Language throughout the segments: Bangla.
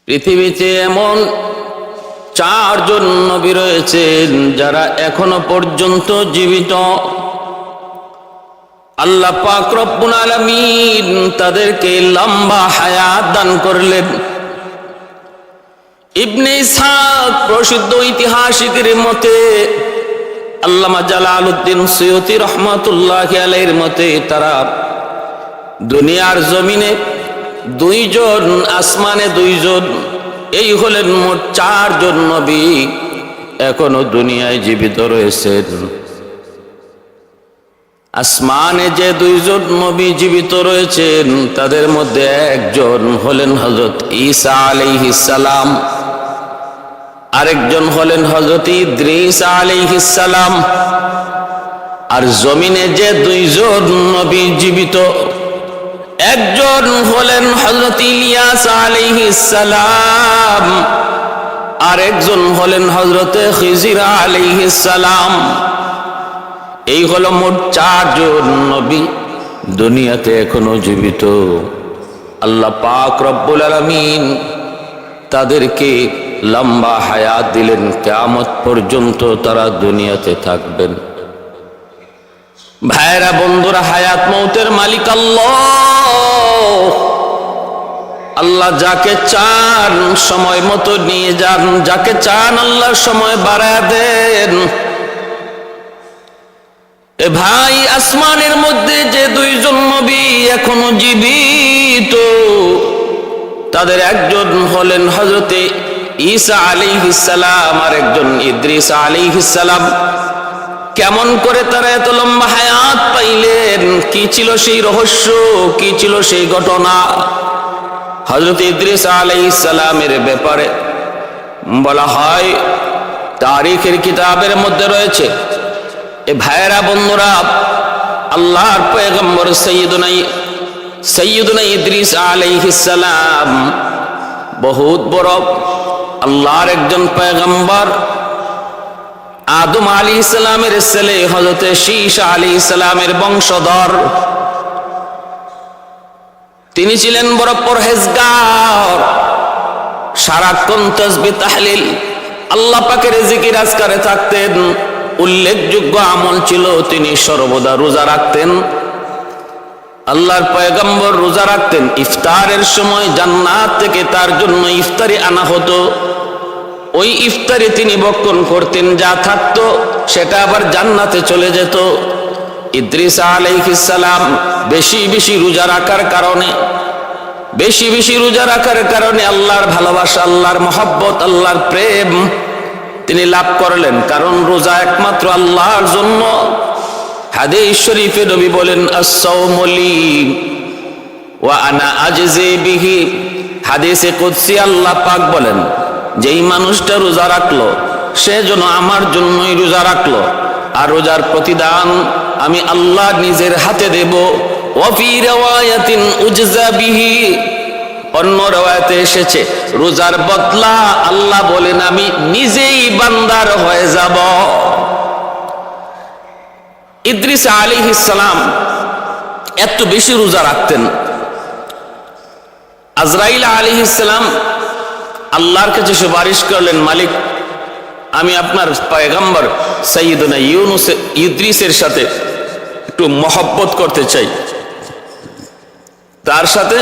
পৃথিবীতে এমন চারজন নবী রয়েছেন যারা এখনো পর্যন্ত জীবিত। আল্লাহ পাক রব্বুল আলামিন তাদেরকে লম্বা হায়াত দান করলেন। ইবনে ইসহাক প্রসিদ্ধ ঐতিহাসিকের মতে, আল্লামা জালালউদ্দিন সুয়ুতী রহমাতুল্লাহি আলাইহির মতে, তারা দুনিয়ার জমিনে দুইজন, আসমানে দুইজন, এই হলেন মোট চারজন নবী এখনো দুনিয়ায় জীবিত রয়েছেন। আসমানে যে দুইজন নবী জীবিত রয়েছেন তাদের মধ্যে একজন হলেন হযরত ঈসা আলাইহিস সালাম, আরেকজন হলেন হযরত ইদ্রিস আলাইহিস সালাম। আর জমিনে যে দুইজন নবী জীবিত, একজন হলেন হযরত ইলিয়াস আলাইহিস সালাম, আর একজন হলেন হযরত খিজির আলাইহিস সালাম। এই হলো মোট চারজন নবী দুনিয়াতে এখনো জীবিত। আল্লাহ পাক রব্বুল আলামিন তাদেরকে লম্বা হায়াত দিলেন, কিয়ামত পর্যন্ত তারা দুনিয়াতে থাকবেন। ভাইরা বন্ধুরা, হায়াত মৌতের মালিক আল্লাহ। আল্লাহ যাকে চান সময় মতো নিয়ে যান, যাকে চান আল্লাহ সময় বাড়ায় দেন। এ ভাই, আসমানের মধ্যে যে দুইজন নবী এখনো জীবিত, তাদের একজন হলেন হযরতে ঈসা আলাইহিস সালাম, আর একজন ইদ্রিস আলাইহিস সালাম। কেমন করে তারা এত লম্বা হায়াত পাইলেন? কি ছিল সেই রহস্য? কি ছিল সেই ঘটনা? হযরত ইদ্রিস আলাইহিস সালামের ব্যাপারে বলা হয়, তারিখের কিতাবের মধ্যে রয়েছে। এ ভাইরা বন্ধুরা, আল্লাহর পয়গম্বর সাইয়্যিদুনা ইদ্রিস আলাইহিস সালাম বহুত বড় আল্লাহর একজন পয়গম্বর। আদম আলাইহিস সালামের ছেলে হযরত শীশা আলাইহিস সালামের বংশধর। তিনি ছিলেন বড় পরহেজগার, সারাক্ষণ তাসবিহ তাহলিল, আল্লাহ পাকের জিকির আজকারে থাকতেন। উল্লেখযোগ্য আমল ছিল তিনি সর্বদা রোজা রাখতেন। আল্লাহর পয়গম্বর রোজা রাখতেন। ইফতারের সময় জান্নাত থেকে তার জন্য ইফতারি আনা হতো। ওই ইফতারি তিনি ভক্ষণ করতেন, যা থাকতো সেটা আবার জান্নাতে চলে যেত। ইদ্রিস আলাইহিস সালাম বেশি বেশি রোজা রাখার কারণে আল্লাহর ভালোবাসা, আল্লাহর মহব্বত, আল্লাহর প্রেম তিনি লাভ করলেন। কারণ রোজা একমাত্র আল্লাহর জন্য। হাদিস শরীফে নবী বলেন, আস-সাওমু লি ওয়া আনা আজজি বিহি। হাদিসে কুদসি আল্লাহ পাক বলেন, যেই মানুষটা রোজা রাখলো সে যেন আমার জন্যই রোজা রাখলো, আর রোজার প্রতিদান আমি আল্লাহ নিজের হাতে দেব। ওয়া ফি riwayatin উজজা বিহি, অন্য riwayate এসেছে রোজার বদলা আল্লাহ বলেন আমি নিজেই বান্দার হয়ে যাব। ইদ্রিস আলাইহিস সালাম এত বেশি রোজা রাখতেন। আজরাইল আলাইহিস সালাম আল্লাহর কাছে সুপারিশ করলেন, মালিক, আমি আপনার পয়গম্বর সাইয়্যিদুনা ইদ্রিসের সাথে একটু মহব্বত করতে চাই, তার সাথে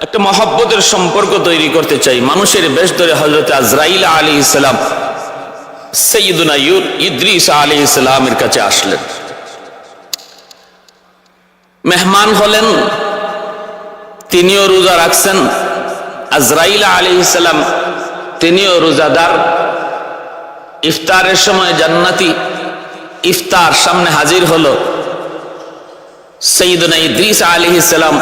একটা মহব্বতের সম্পর্ক তৈরি করতে চাই। মানুষের বেশ ধরে হযরত আজরাইল আলাইহিস সালাম সাইয়্যিদুনা ইদ্রিস আলাইহিস সালামের কাছে আসলেন। মেহমান হলেন, তিনিও রোজা রাখছেন। আজরাইল আলাইহিস সালাম তিনিও রোজাদার। ইফতারের সময় জান্নাতি ইফতার সামনে হাজির হলো। সাইয়্যিদুনা ইদ্রিস আলাইহিস সালাম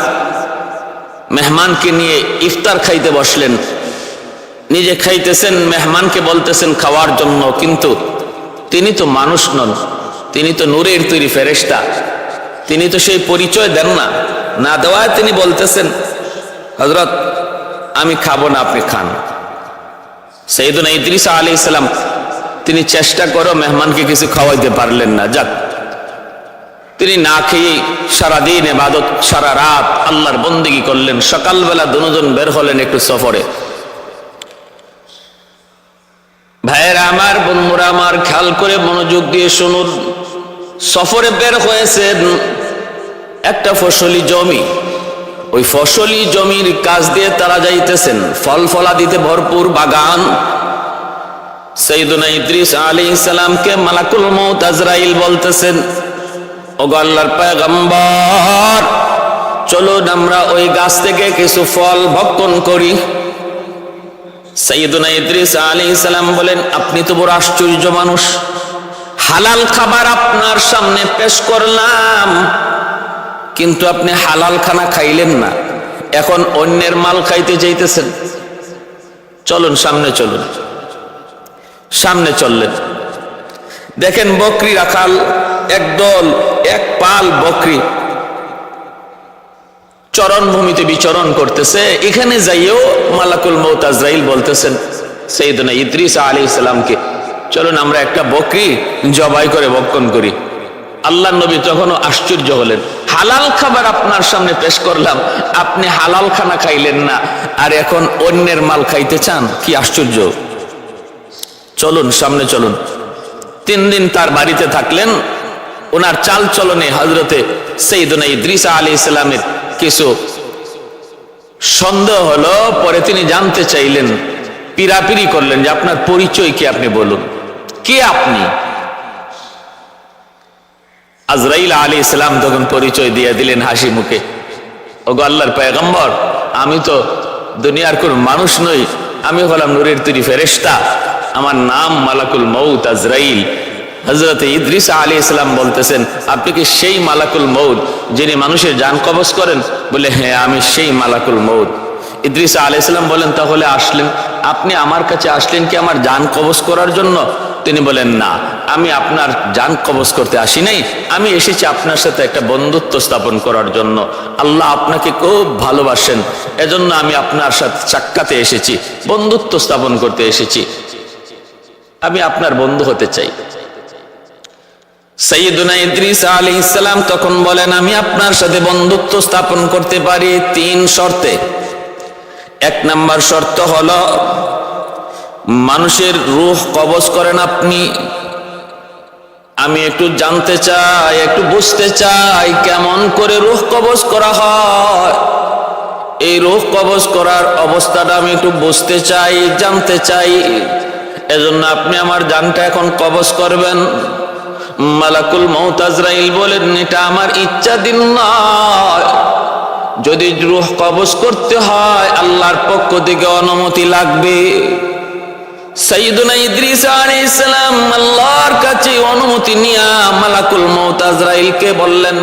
মেহমানকে নিয়ে ইফতার খাইতে বসলেন। নিজে খাইতেছেন, মেহমানকে বলতেছেন খাওয়ার জন্য, কিন্তু তিনি তো মানুষ নন, তিনি তো নূরের তৈরি ফেরেশতা, তিনি তো সেই পরিচয় দেন না। না দেওয়ায় তিনি বলতেছেন, হযরত আমি খাবো না, আপনি খান। সাইয়্যিদুনা ইদ্রিস আলাইহিস সালাম তিনি চেষ্টা করে মেহমানকে কিছু খাওয়াইতে পারলেন না। যাক, তিনি না খেয়ে সারাদিন ইবাদত, সারা রাত আল্লাহর বন্দেগী করলেন। সকালবেলা দুজন বের হলেন একটু সফরে। ভাইয়েরা আমার, বন্ধুরা আমার, খেয়াল করে মনোযোগ দিয়ে শুনুন। সফরে বের হয়েছেন একটা ফসলি জমি, ওই ফসলি জমির কাজ দিয়ে তারা যাইতেছেন, ফল ফলাদিতে ভরপুর বাগান। সাইয়েদুনা ইদ্রিস আলাইহিস সালামকে মালাকুল মউত আজরাইল বলতেছেন, ওগো আল্লাহর পয়গম্বর, চলুন আমরা ওই গাছ থেকে কিছু ফল ভক্ষণ করি। সাইয়েদুনা ইদ্রিস আলাইহিস সালাম বলেন, আপনি তো বড় আশ্চর্য মানুষ, হালাল খাবার আপনার সামনে পেশ করলাম, কিন্তু আপনি হালাল খানা খাইলেন না, এখন অন্যের মাল খাইতে চাইতেছেন। চলুন সামনে চলুন। সামনে চললেন, দেখেন বকরি রাখাল একদল, এক পাল বকরি চরণভূমিতে বিচরণ করতেছে। এখানে যাইও মালাকুল মউত আজরাইল বলতেছেন সাইয়েদুনা ইদ্রিস আলাইহিস সালামকে, চলুন আমরা একটা বকরি জবাই করে ভক্ষণ করি। আল্লাহর নবী তখনও আশ্চর্য হলেন, হালাল খাবার আপনার সামনে পেশ করলাম, আপনি হালাল খানা খাইলেন না, আর এখন অন্যের মাল খাইতে চান, কি আশ্চর্য। চলুন সামনে চলুন। 3 দিন তার বাড়িতে থাকলেন। ওনার চাল চলনে হযরতে সাইয়েদুনা ইদ্রিস আলাইহিস সালামের কিছু সন্দেহ হলো। পরে তিনি জানতে চাইলেন, পিরাপিরি করলেন যে আপনার পরিচয় কি, আপনি বলুন কে আপনি। আজরাইল আলাইহিস সালাম তখন পরিচয় দিয়ে দিলেন হাসি মুখে, ওগো আল্লাহর পয়গম্বর, আমি তো দুনিয়ার কোন মানুষ নই, আমি হলাম নূরের তৈরি ফেরেশতা, আমার নাম মালাকুল মউত আজরাইল। হযরত ইদ্রিস আলাইহিস সালাম বলতেছেন, আপনি কি সেই মালাকুল মউত যিনি মানুষের জান কবজ করেন? বলে, হ্যাঁ আমি সেই মালাকুল মউত। ইদ্রিস আলাইহিস সালাম বলেন, তাহলে আসলেন, আপনি আমার কাছে আসলেন কি আমার জান কবজ করার জন্য? তিনি বলেন, না, আমি আপনার জান কবজ করতে আসি নাই, আমি এসেছি আপনার সাথে একটা বন্ধুত্ব স্থাপন করার জন্য। আল্লাহ আপনাকে খুব ভালোবাসেন, এজন্য আমি আপনার সাথে সাক্ষাতে এসেছি, বন্ধুত্ব স্থাপন করতে এসেছি, আমি আপনার বন্ধু হতে চাই। সাইয়েদুনা ইদ্রিস আলাইহিস সালাম তখন বলেন, আমি আপনার সাথে বন্ধুত্ব স্থাপন করতে পারি 3 শর্তে। 1 নাম্বার শর্ত হলো, মানুষের রূহ কবজ করেন আপনি, আমি একটু জানতে চাই, একটু বুঝতে চাই কেমন করে রূহ কবজ করা হয়। এই রূহ কবজ করার অবস্থাটা আমি একটু বুঝতে চাই, জানতে চাই, এজন্য আপনি আমার জানটা এখন কবজ করবেন। মালাকুল মউত আজরাইল বলেন, এটা আমার ইচ্ছাধীন নয়, যদি রূহ কবজ করতে হয় আল্লাহর পক্ষ থেকে অনুমতি লাগবে। সাইয়েদুনা ইদ্রিস আলাইহিস সালাম আল্লাহর কাছে অনুমতি নিয়া মালাকুল মউত আজরাইলকে বললেন,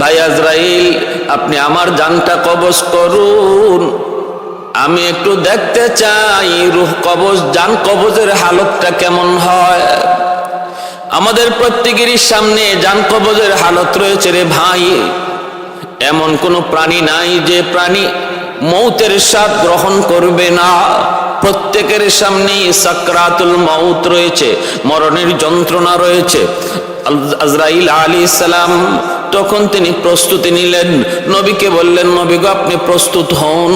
ভাই আজরাইল, আপনি আমার জানটা কবজ করুন, আমি একটু দেখতে চাই রূহ কবজ, জান কবজের হালতটা কেমন হয়। আমাদের প্রত্যেকেরই সামনে জান কবজের হালত রয়েছে রে ভাই। এমন কোন প্রাণী নাই যে প্রাণী মৌতের স্বাদ গ্রহণ করবে না। প্রত্যেকের সামনে সাকরাতুল মউত রয়েছে, মরণের যন্ত্রণা রয়েছে। আজরাইল আলাইহিস সালাম তখন তিনি প্রস্তুতি নিলেন, নবীকে বললেন, নবী গো আপনি প্রস্তুত হন।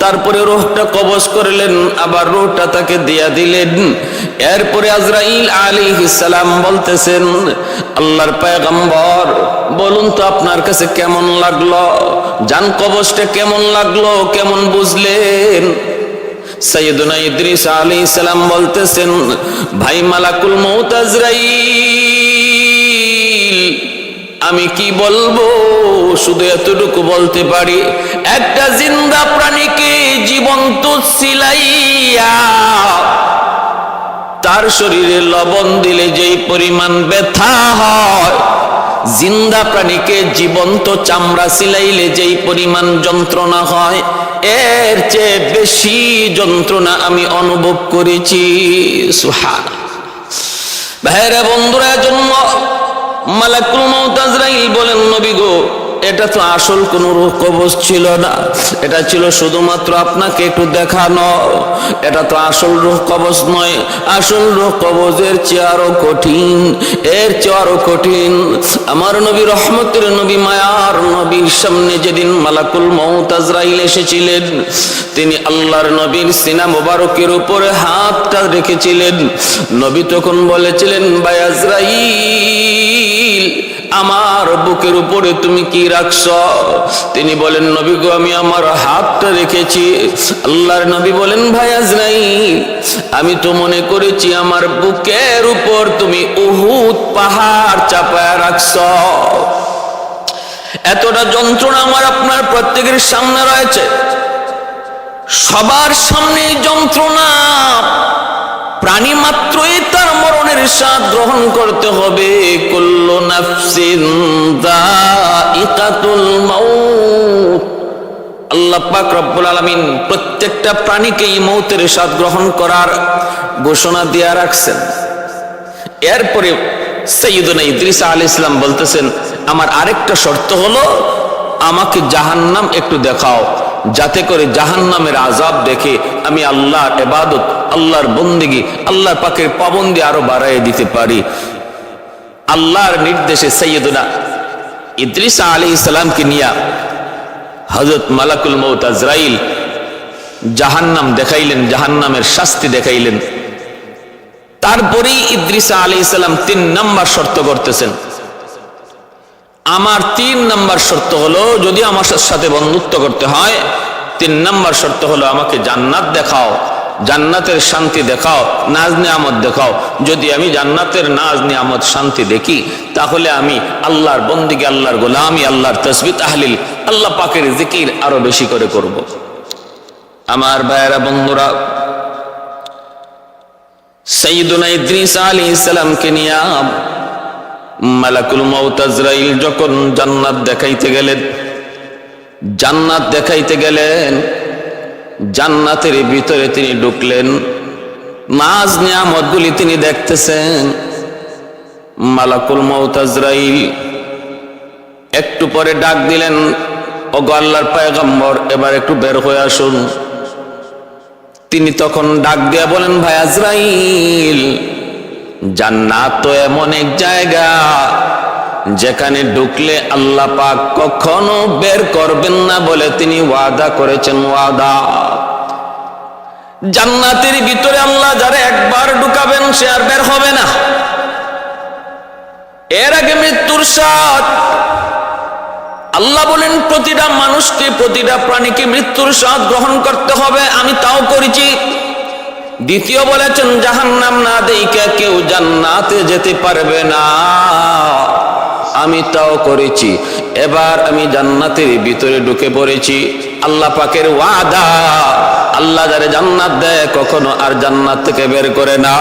তারপরে রূহটা কবজ করলেন, আবার রূহটা তাকে দিয়া দিলেন। এরপরে আজরাইল আলাইহিস সালাম বলতেছেন, আল্লাহর পয়গম্বর, বলুন তো আপনার কাছে কেমন লাগলো, জান কবজটা কেমন লাগলো, কেমন বুঝলেন? সাইয়েদুনা ইদ্রিস আলাইহিস সালাম বলতেছেন, ভাই মালাকুল মউত আজরাইল, আমি কি বলবো, শুধু এতটুকু বলতে পারি, একটা জিন্দা প্রাণীকে জীবন্ত সিলাইয়া তার শরীরে লবণ দিলে যেই পরিমাণ ব্যথা হয়, জিন্দা প্রাণীকে জীবন্ত চামড়া সিলাইলে যেই পরিমাণ যন্ত্রণা হয়, এর চেয়ে বেশি যন্ত্রণা আমি অনুভব করেছি। সুবহানাল্লাহ। ভাইরা বন্ধুরা, জন্য মালাকুল মউত আজরাইল বলেন, নবী গো এটা তো আসল কোন রূহ কবজ ছিল না, এটা ছিল শুধুমাত্র আপনাকে একটু দেখানো। এটা তো আসল রূহ কবজ নয়, আসল রূহ কবজের চেয়ে আরো কঠিন, এর চেয়ে আরো কঠিন। আমার নবী, রহমতের নবী, মায়ার নবীর সামনে যেদিন মালাকুল মউত আজরাইল এসেছিলেন, তিনি আল্লাহর নবীর সিনা মোবারকের উপরে হাতটা রেখেছিলেন। নবী তখন বলেছিলেন, ভাই আজরাইল, আমার বুকের উপরে তুমি কি রাখছ? তিনি বলেন, নবী গো, আমি আমার হাতটা রেখেছি। আল্লাহর নবী বলেন, ভাই আজরাইল, আমি তো মনে করেছি আমার বুকের উপর তুমি উহুদ পাহাড় চাপায়া রাখছ। এতটা যন্ত্রণা আমার আপনার প্রত্যেকের সামনে রয়েছে, সবার সামনে যন্ত্রণা। প্রাণী মাত্রই তার মরণের স্বাদ গ্রহণ করতে হবে। কুল্লু নাফসিন যায়িকাতুল মাউত। আল্লাহ পাক রব্বুল আলামিন প্রত্যেকটা প্রাণীকেই মৌতের স্বাদ গ্রহণ করার ঘোষণা দিয়ে রাখছেন। এরপরে সাইয়্যিদুনা ইদ্রিস আলাইহিস সালাম বলতেছেন, আমার আরেকটা শর্ত হলো, আমাকে জাহান্নাম একটু দেখাও, যাতে করে জাহান্নামের আযাব দেখে আমি আল্লাহর ইবাদত, আল্লাহর বন্দেগী, আল্লাহর পাকের পাবন্দি আরো বাড়াইয়ে দিতে পারি। আল্লাহর নির্দেশে সাইয়্যিদুনা ইদ্রিস আলাইহিস সালামকে নিয়ে হযরত মালাকুল মউত আজরাইল জাহান্নাম দেখাইলেন, জাহান্নামের শাস্তি দেখাইলেন। তারপরেই ইদ্রিস আলাইহিস সালাম 3 নাম্বার শর্ত করতেছেন। আমার 3 নাম্বার শর্ত হলো, যদি আমার সাথে বন্ধুত্ব করতে হয়, 3 নাম্বার শর্ত হলো, আমাকে জান্নাত দেখাও, জান্নাতের শান্তি দেখাও, নাজ নিয়ামত দেখাও। যদি আমি জান্নাতের নাজ নিয়ামত শান্তি দেখি, তাহলে আমি আল্লাহর বন্দেগী, আল্লাহর গোলামি, আল্লাহর তাসবিহ তাহলিল, আল্লাহ পাকের জিকির আরো বেশি করে করব। আমার ভাইয়েরা, বন্ধুরা, সাইয়্যিদুনা ইদ্রিস আলাইহিস সালামকে নিয়ে মালাকুল মউত আজরাইল যখন জান্নাত দেখাইতে গেলেন, জান্নাত দেখাইতে গেলেন, জান্নাতের ভিতরে তিনি ঢুকলেন, নাজ নিয়ামতগুলি তিনি দেখতেছেন। মালাকুল মউত আজরাইল একটু পরে ডাক দিলেন, ওগো আল্লাহর পয়গম্বর, এবার একটু বের হয়ে আসুন। তিনি তখন ডাক দিয়া বলেন, ভাই আজরাইল, জান্নাত তো এমন এক জায়গা যেখানে ঢুকলে আল্লাহ পাক কখনো বের করবেন না বলে তিনি ওয়াদা করেছেন। ওয়াদা, জান্নাতের ভিতরে আল্লাহ যারা একবার ঢুকাবেন সে আর বের হবে না। এর আগে মৃত্যুর স্বাদ। আল্লাহ বলেন, প্রতিটা মানুষকে, প্রতিটা প্রাণীকে মৃত্যুর স্বাদ গ্রহণ করতে হবে, আমি তাও করেছি। দ্বিতীয় বলেছেন, জাহান্নাম না দেইখা কেউ জান্নাতে যেতে পারবে না, আমি তাও করেছি। এবার আমি জান্নাতের ভিতরে ঢুকে পড়েছি। আল্লাহ পাকের ওয়াদা, আল্লাহ যারে জান্নাত দেয় কখনো আর জান্নাত থেকে বের করে না।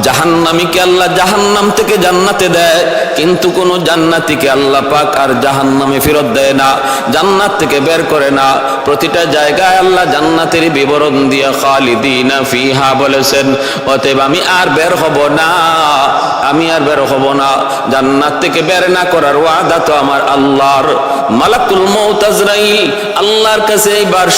জাহান্নামীকে আল্লাহ জাহান্নাম থেকে জান্নাতে দেয়, কিন্তু কোন জান্নাতীকে আল্লাহ পাক আর জাহান্নামে ফেরত দেয় না, জান্নাত থেকে বের করে না। প্রতিটা জায়গায় আল্লাহ জান্নাতের বিবরণ দিয়ে খালিদিনা ফিহা বলেছেন। অতএব আমি আর বের হব না, আমি আর বের হব না। জান্নাত থেকে বের না করার ওয়াদা তো আমার আল্লাহর। মালাকুল মউত আজরাইল আল্লাহর কাছে এইবার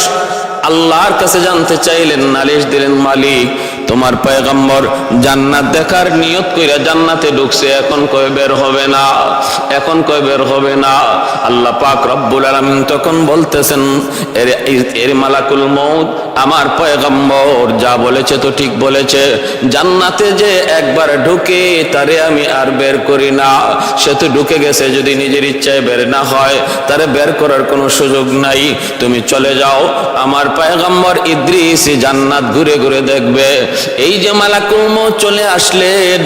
আল্লাহর কাছে জানতে চাইলেন, নালিশ দিলেন, মালিক, তোমার পয়গম্বর জান্নাত দেখার নিয়ত কইরা জান্নাতে ঢুকছে, এখন কই বের হবে না, এখন কই বের হবে না। আল্লাহ পাক রব্বুল আলামিন তখন বলতেছেন, এর মালাকুল মউত, আমার পয়গম্বর যা বলেছে তো ঠিক বলেছে। জান্নাতে যে একবার ঢুকে তারে আমি আর বের করি না, সে তো ঢুকে গেছে, যদি নিজের ইচ্ছায় বের না হয় তারে বের করার কোনো সুযোগ নাই। তুমি চলে যাও, আমার পয়গম্বর ইদ্রিস জান্নাত ঘুরে ঘুরে দেখবে। এই যে মালাকুল মউত চলে আসলেন,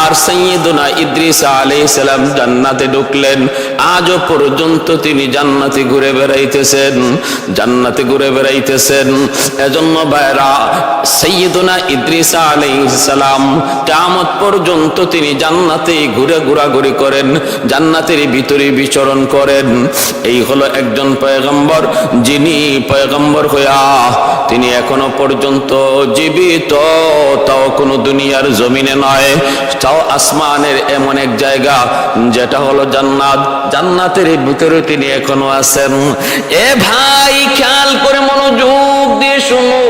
আর সাইয়্যিদুনা ইদ্রিস আলাইহিস সালাম জান্নাতে ঢুকলেন। আজও পর্যন্ত তিনি জান্নাতে ঘুরে বেড়াইতেছেন, জান্নাতে ঘুরে বেড়াইতেছেন। এজন্য ভাইরা, সাইয়্যিদুনা ইদ্রিস আলাইহিস সালাম কিয়ামত পর্যন্ত তিনি জান্নাতে ঘুরে ঘোরাঘুরি করেন, জান্নাতের ভিতরে বিচরণ করেন। এই হলো একজন পয়গম্বর, যিনি পয়গম্বর হইয়া তিনি এখনো পর্যন্ত জীবিত, তাও কোনো দুনিয়ার জমিনে নয়, তাও আসমানের এমন এক জায়গা যেটা হলো জান্নাত, জান্নাতের ভিতরে তিনি এখনো আছেন। এ ভাই খেয়াল করে মনোযোগ দিয়ে শুনো।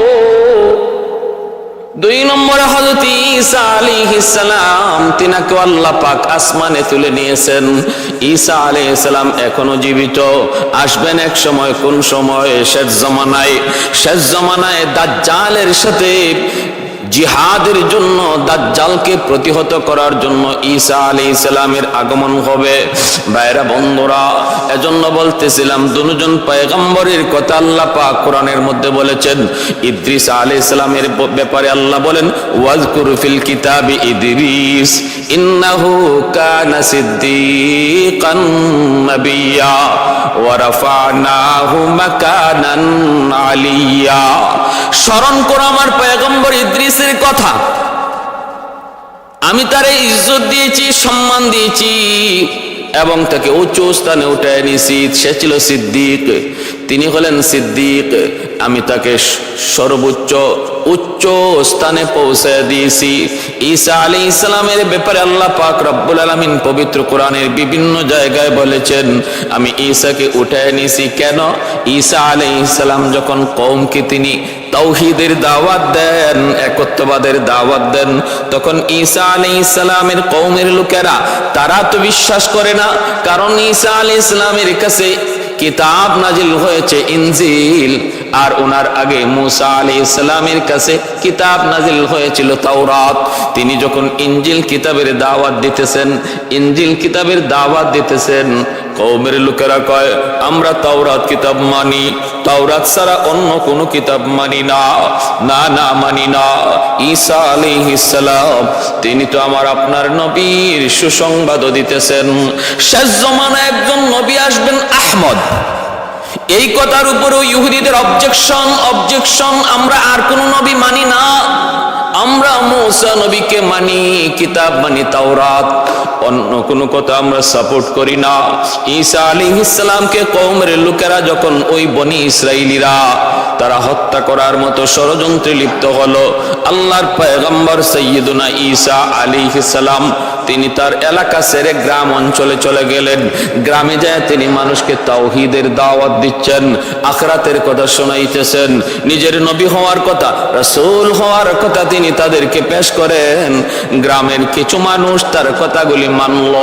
2 নম্বরে হযরত ঈসা আলাইহিস সালাম, তিনাকে আল্লাহ পাক আসমানে তুলে নিয়েছেন। ঈসা আলাইহিস সালাম এখনো জীবিত, আসবেন এক সময়। কোন সময়? শেষ জামানায়। শেষ জামানায় দাজ্জালের সাথে জিহাদের জন্য, দাজ্জালকে প্রতিহত করার জন্য ঈসা আলাইহিস সালামের আগমন হবে। ভাইরা বন্ধুরা, এজন্য বলতেছিলাম দুজন পয়গম্বরের কথা আল্লাহ পাক কোরআনের মধ্যে বলেছেন। ইদ্রিস আলাইহিস সালামের ব্যাপারে আল্লাহ বলেন, ওয়াজকুর ফিল কিতাবি ইদ্রিস ইন্নাহু কানা সিদ্দীকান নাবিয়্যা ওয়া রাফা'নাহু মাকানান আলিয়্যা। স্মরণ করো আমার পয়গম্বর ইদ্রিসের কথা। আমি তারে ইজ্জত দিয়েছি, সম্মান দিয়েছি এবং তাকে উচ্চ স্থানে উঠায় নিয়েছি। সে ছিল সিদ্দিক, তিনি হলেন সিদ্দিক। আমি তাকে সর্বোচ্চ উচ্চ স্থানে পৌঁছে দিয়েছি। ঈসা আলাইহিস সালামের ব্যাপারে আল্লাহ পাক রব্বুল আলামিন পবিত্র কোরআনের বিভিন্ন জায়গায় বলেছেন, আমি ঈসাকে উঠায় নিয়েছি। কেন? ঈসা আলাইহিস সালাম যখন কওমকে তিনি তাওহীদের দাওয়াত দেন, একত্ববাদের দাওয়াত দেন, তখন ঈসা আলাইহিস সালামের কওমের লোকেরা তারা তো বিশ্বাস করে না, কারণ ঈসা আলাইহিস সালামের কাছে কিতাব নাজিল হয়েছে ইনজিল, আর ওনার আগে মুসা আলাইহিস সালামের কাছে কিতাব নাজিল হয়েছিল তাওরাত। তিনি যখন ইনজিল কিতাবের দাওয়াত দিতেছেন, ইনজিল কিতাবের দাওয়াত দিতেছেন, কওমের লোকেরা কয় আমরা তাওরাত কিতাব মানি, তাওরাত ছাড়া অন্য কোনো কিতাব মানি না, না না মানি না। ঈসা আলাইহিস সালাম তিনি তো আমার আপনার নবীর সুসংবাদও দিতেছেন। শেষ জামানায় একজন নবী আসবেন আহমদ। এই কথার উপরেও ইহুদিদের অবজেকশন, আমরা আর কোন নবী মানি না, আমরা মুসা নবীকে মানি, কিতাব মানি তাওরাত, অন্য কোনো কথা আমরা সাপোর্ট করি না। ঈসা আলাইহিস সালামকে কওমের লোকেরা যখন ওই বনি ইসরাইলীরা তারা হত্যা করার মতো ষড়যন্ত্রে লিপ্ত হলো, আল্লাহর পয়গম্বর সাইয়্যিদুনা ঈসা আলাইহিস সালাম তিনি তার এলাকা ছেড়ে গ্রাম অঞ্চলে চলে গেলেন। গ্রামে যায় তিনি মানুষকে তাওহীদের দাওয়াত দিচ্ছেন, আখিরাতের কথা শোনাইতেছেন, নিজের নবী হওয়ার কথা, রাসূল হওয়ার কথা তিনি তাদেরকে পেশ করেন। গ্রামের কিছু মানুষ তার কথাগুলি মানল।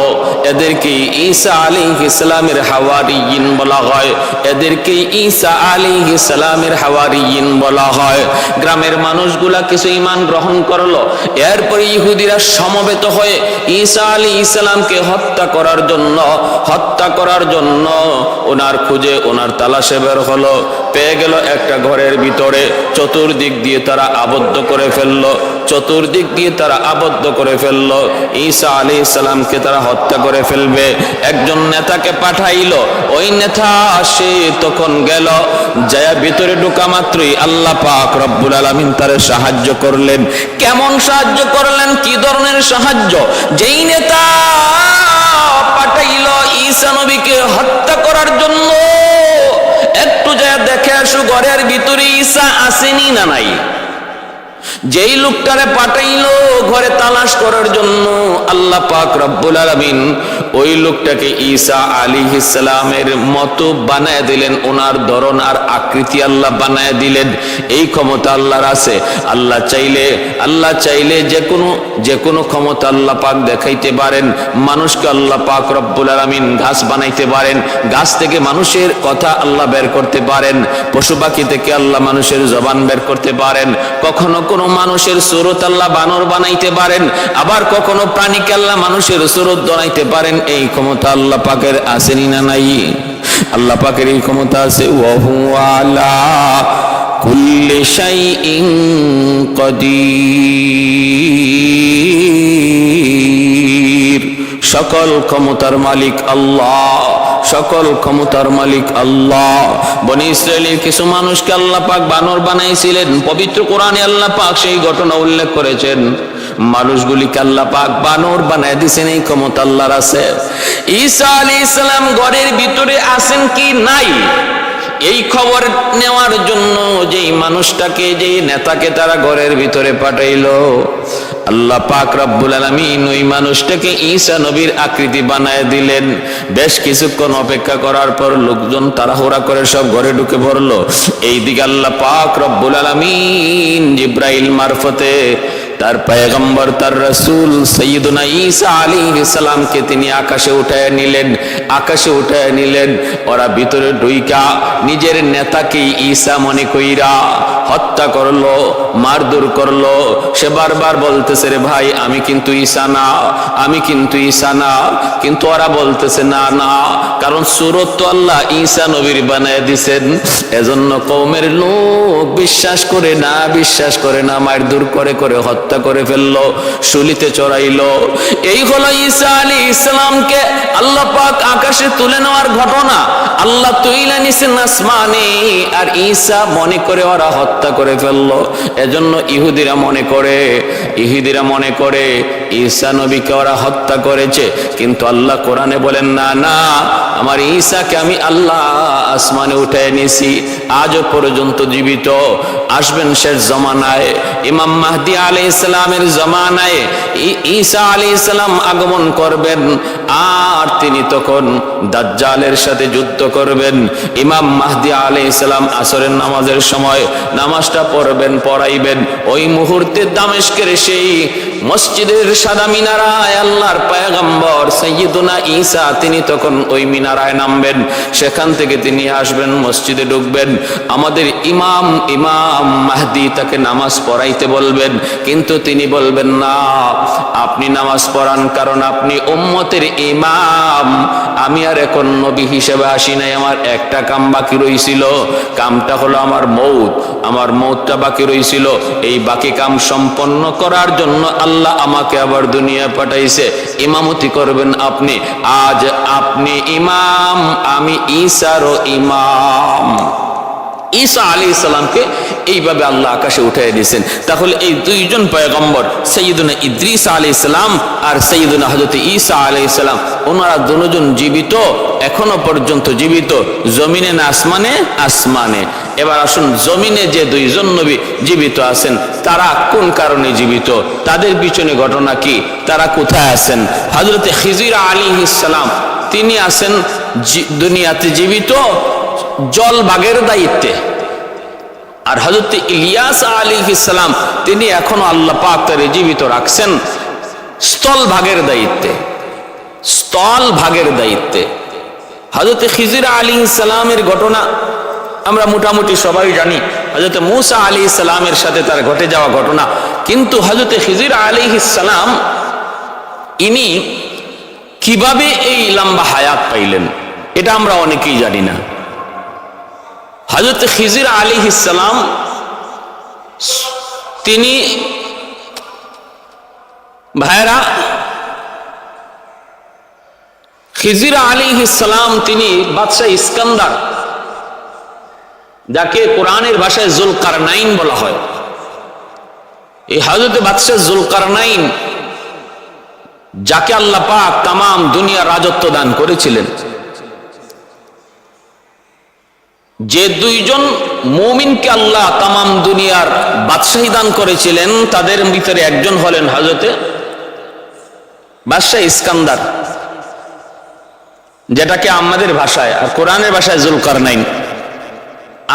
এদেরকে ঈসা আলাইহিস সালামের হাওয়ারিয়িন বলা হয়, এদেরকে ঈসা আলাইহিস সালামের হাওয়ারিয়িন বলা হয়। গ্রামের মানুষগুলা কিছু ঈমান গ্রহণ করলো। এরপরে ইহুদিরা সমবেত হয়ে ঈসা আলাইহিস সালামকে হত্যা করার জন্য ওনার খুঁজে, ওনার তালাশে বের হলো। পেয়ে গেল একটা ঘরের ভিতরে, চতুর্দিক দিয়ে তারা আবদ্ধ করে ফেললো, চতুর্দিক দিয়ে তারা আবদ্ধ করে ফেললো। ঈসা আলাইহিস সালামকে তারা হত্যা করে ফেলবে। একজন নেতাকে পাঠাইলো, ওই নেতা সে তখন গেল, যায় ভিতরে ঢোকা মাত্রই আল্লাহ পাক রব্বুল আলামিন তারে সাহায্য করলেন। কেমন সাহায্য করলেন? কি ধরনের সাহায্য? যেই নেতা পাঠাইলো ঈসা নবীকে হত্যা করার জন্য, একটু যায় দেখে আসো ঘরের ভিতরে ঈসা আসেনি না নাই। যেই লোকটারে পাঠাইলো ঘরে তালাশ করার জন্য, আল্লাহ পাক রব্বুল আলামিন ওই লোকটাকে ঈসা আলাইহিস সালামের মতো বানায় দিলেন। ওনার ধরন আর আকৃতি আল্লাহ বানায় দিলেন। এই ক্ষমতা আল্লাহর আছে। আল্লাহ চাইলে যে কোনো ক্ষমতা আল্লাহ পাক দেখাইতে পারেন। মানুষকে আল্লাহ পাক রব্বুল আলামিন গাছ বানাইতে পারেন, গাছ থেকে মানুষের কথা আল্লাহ বের করতে পারেন, পশু পাখি থেকে আল্লাহ মানুষের জবান বের করতে পারেন, কখনো কোনো মানুষের সুরত আল্লাহ বানর বানাইতে পারেন, আবার কখনো প্রাণীকে আল্লাহ মানুষের সুরত বানাইতে পারেন। এই ক্ষমতা আল্লাহ পাকের আসেনি না নাই? আল্লাহ পাকের এই ক্ষমতা আছে। ওয়া হুয়া আলা কুল্লি শাইইন কাদির। সকল ক্ষমতার মালিক আল্লাহ, সকল ক্ষমতার মালিক আল্লাহ। বনি ইসরায়েলের কিছু মানুষকে আল্লাহ পাক বানর বানাইছিলেন। পবিত্র কোরআনে আল্লাহ পাক সেই ঘটনা উল্লেখ করেছেন। মানুষগুলিকে আল্লাহ পাক বানর বানায় দিয়েছেন। এই ক্ষমতা আল্লাহর আছে। ঈসা আলাইহিস সালাম ঘরের ভিতরে আছেন কি নাই? এই খবর নেওয়ার জন্য যেই মানুষটাকে, যেই নেতাকে তারা ঘরের ভিতরে পাঠাইলো, আল্লাহ পাক রব্বুল আলামিন ওই মানুষটাকে ঈসা নবীর আকৃতি বানায় দিলেন। বেশ কিছুক্ষণ অপেক্ষা করার পর লোকজন তাড়াহুড়া করে সব ঘরে ঢুকে পড়লো। এইদিকে আল্লাহ পাক রব্বুল আলামিন জিব্রাইল মারফতে তার পয়গম্বর, তার রাসূল সাইয়্যিদুনা ঈসা আলাইহিস সালামকে তিনি আকাশে উঠায় নিলেন। আকাশে উঠায় নিলেন। ওরা ভিতরে ঢুইকা নিজের নেতাকে ঈসা মনে কইরা হত্যা করলো, মারধর করলো। সে বারবার বলতেছে, রে ভাই আমি কিন্তু ঈসা না, আমি কিন্তু ঈসা না। কিন্তু ওরা বলতেছে না না, কারণ সুরত তো আল্লাহ ঈসা নবীর বানায় দিছেন। এজন্য কওমের লোক বিশ্বাস করে না, বিশ্বাস করে না, মারধর করে করে হত্যা করে ফেললো, শুলিতে চড়াইলো। এই হলো ঈসা আলাইহিস সালামকে আল্লাহ পাক আকাশে তুলে নেওয়ার ঘটনা। আল্লাহ তুইলা নিছেন আসমানে, আর ঈসা মনে করে ওরা হত্যা করে ফেললো। এজন্য ইহুদিরা মনে করে ঈসা নবীকে ওরা হত্যা করেছে। কিন্তু আল্লাহ কোরআনে বলেন না না, আমার ঈসাকে আমি আল্লাহ আসমানে উঠে নিছি, আজও পর্যন্ত জীবিত। আসবেন শেষ জমানায়, ইমাম মাহদী আলাইহিস সালামের জমানায় ঈসা আলাইহিস সালাম আগমন করবেন, আর তিনি তখন দাজ্জালের সাথে যুদ্ধ করবেন। ইমাম মাহদী আলাইহিস সালাম আসরের নামাজের সময় নামাজটা পড়াইবেন। ওই মুহূর্তে দামেস্কের সেই মসজিদের সাদা মিনারায় আল্লাহর পয়গম্বর সাইয়্যিদুনা ঈসা তিনি তখন ওই মিনারায় নামবেন। সেখান থেকে তিনি আসবেন, মসজিদে ঢুকবেন। আমাদের ইমাম মাহদী তাকে নামাজ পড়াইতে বলবেন, কিন্তু তিনি বলবেন না, আপনি নামাজ পড়ান, কারণ আপনি উম্মতের ইমাম। আমি আর এখন নবী হিসেবে আসি নাই, আমার একটা কাম বাকি রইছিল। কামটা হলো আমার মৌতটা বাকি রইছিল। এই বাকি কাম সম্পন্ন করার জন্য আল্লাহ আমাকে আবার দুনিয়া পাঠাইছে। ইমামতি করবেন আপনি। আজ আপনি ইমাম, আমি ঈসারও ইমাম। ঈসা আলাইহিস সালামকে এইভাবে আল্লাহ আকাশে উঠিয়ে দিয়েছেন। তাহলে এই দুইজন পয়গম্বর সাইয়্যিদুনা ইদ্রিস আলাইহিস সালাম আর সাইয়্যিদুনা হযরত ঈসা আলাইহিস সালাম, ওনারা দুজন জীবিত, এখনো পর্যন্ত জীবিত। জমিনে না আসমানে? আসমানে। এবার আসুন, জমিনে যে দুইজন নবী জীবিত আছেন, তারা কোন কারণে জীবিত, তাদের পিছনে ঘটনা কি, তারা কোথায় আছেন? হযরত খিজির আলাইহিস সালাম তিনি আছেন দুনিয়াতে জীবিত জল ভাগের দায়িত্বে। আর হযরত ইলিয়াস আলাইহিস সালাম তিনি এখনো আল্লাহ পাক তারে জীবিত রাখছেন স্থল ভাগের দায়িত্বে। হযরত খিজির আলাইহিস সালামের ঘটনা আমরা মোটামুটি সবাই জানি। হযরত মূসা আলাইহিস সালামের সাথে তার ঘটে যাওয়া ঘটনা। কিন্তু হযরত খিজির আলাইহিস সালাম ইনি কিভাবে এই লম্বা হায়াত পাইলেন, এটা আমরা অনেকেই জানি না। হযরত খিজির আলাইহিস সালাম তিনি, ভাইরা, খিজির আলাইহিস সালাম তিনি বাদশাহ ইস্কান্দার, যাকে কোরআনের ভাষায় জুলকারনাইন বলা হয়, এই হযরত বাদশাহ জুলকারনাইন, যাকে আল্লাহ পাক তামাম দুনিয়ার রাজত্ব দান করেছিলেন, যে দুইজন মুমিনকে আল্লাহ তামাম দুনিয়ার বাদশাহী দান করেছিলেন, তাদের ভিতরে একজন হলেন হযরত বাদশাহ ইস্কান্দার, যেটাকে আমাদের ভাষায় আর কোরআনের ভাষায় জুলকারনাইন।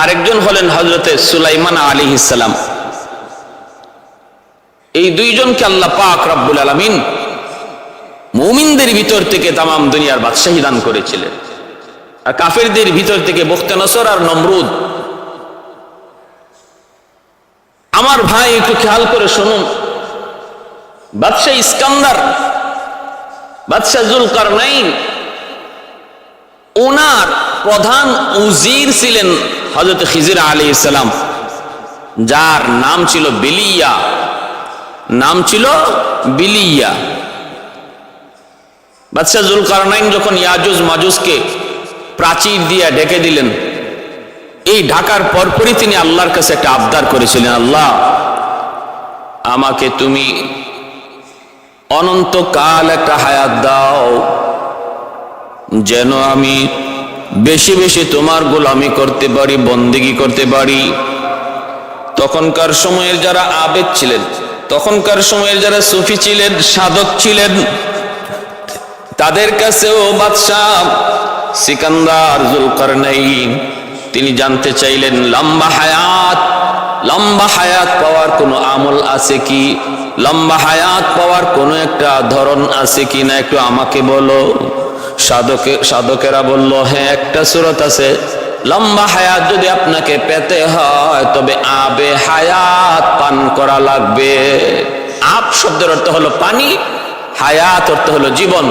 আরেকজন হলেন হযরত সুলাইমান আলাইহিস সালাম। এই দুইজনকে আল্লাহ পাক রব্বুল আলামিন মুমিনদের ভিতর থেকে তামাম দুনিয়ার বাদশাহী দান করেছিলেন, আর কাফেরদের ভিতর থেকে বুখতানসর আর নমরুদ। আমার ভাই একটু খেয়াল করে শুনুন, বাদশাহ ইস্কান্দার, বাদশাহ জুলকারনাইন, ওনার প্রধান উজির ছিলেন হযরত খিজির আলাইহিস সালাম, যার নাম ছিল বিলিয়া। বাদশাহ জুলকারনাইন যখন ইয়াজুজ মাজুজকে প্রাচীর দিয়ে ঢেকে দিলেন, এই ঢাকার পরপরই তিনি আল্লাহর কাছে একটা আবদার করেছিলেন, আল্লাহ আমাকে তুমি অনন্তকাল একটা হায়াত দাও, যেন আমি বেশি বেশি তোমার গোলামি করতে পারি, বন্দেগী করতে পারি। তখনকার সময়ের যারা আবেদ ছিলেন, তখনকার সময়ের যারা সুফি ছিলেন, সাধক ছিলেন, তাদের কাছেও বাদশাহ সিকান্দার জুলকারনাইন তিনি জানতে চাইলেন লম্বা হায়াত পাওয়ার কোনো আমল আছে কি, লম্বা হায়াত পাওয়ার কোনো একটা ধরন আছে কি না, একটু আমাকে বলো। সাধকেরা বলল, হ্যাঁ, একটা সূরত আছে। লম্বা হায়াত যদি আপনাকে পেতে হয় তবে আবে হায়াত পান করা লাগবে। আব শব্দের অর্থ হলো পানি, হায়াত অর্থ হলো জীবন।